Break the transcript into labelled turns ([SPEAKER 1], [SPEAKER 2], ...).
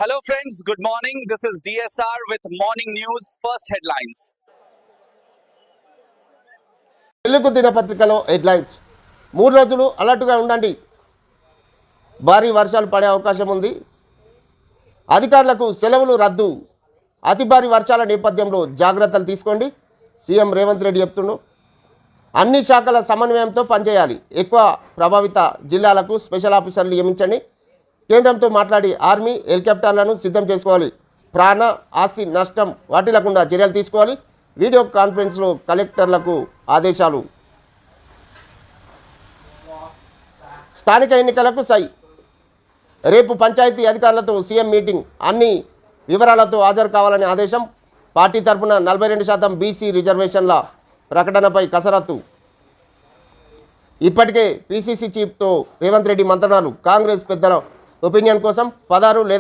[SPEAKER 1] Hello friends, good morning. This is DSR with Morning News. First headlines.
[SPEAKER 2] Telugu దినపత్రికలో headlines 3 రోజులు అలర్ట్గా ఉండండి. భారీ వర్షాలు పడే అవకాశం ఉంది. అధికారులకు సెలవులు రద్దు. అతి భారీ వర్షాల నేపథ్యంలో జాగ్రత్తలు తీసుకోండి. సీఎం రేవంత్ రెడ్డి చెప్తున్నారు. అన్ని శాఖల సమన్వయంతో పనిచేయాలి. ఎక్కువ ప్రభావిత జిల్లాలకు స్పెషల్ ఆఫీసర్లు నియమించండి. కేంద్రంతో మాట్లాడి ఆర్మీ హెలికాప్టర్లను సిద్ధం చేసుకోవాలి. ప్రాణ ఆస్తి నష్టం వాటిల్లకుండా చర్యలు తీసుకోవాలి. వీడియో కాన్ఫరెన్స్లో కలెక్టర్లకు ఆదేశాలు. స్థానిక ఎన్నికలకు రేపు పంచాయతీ అధికారులతో సీఎం మీటింగ్. అన్ని వివరాలతో హాజరు కావాలని ఆదేశం. పార్టీ తరఫున 42% బీసీ రిజర్వేషన్ల ప్రకటనపై కసరత్తు. ఇప్పటికే పీసీసీ చీఫ్తో రేవంత్ రెడ్డి మంత్రణాలు. కాంగ్రెస్ పెద్దల ఒపీనియన్ కోసం 16 లేదా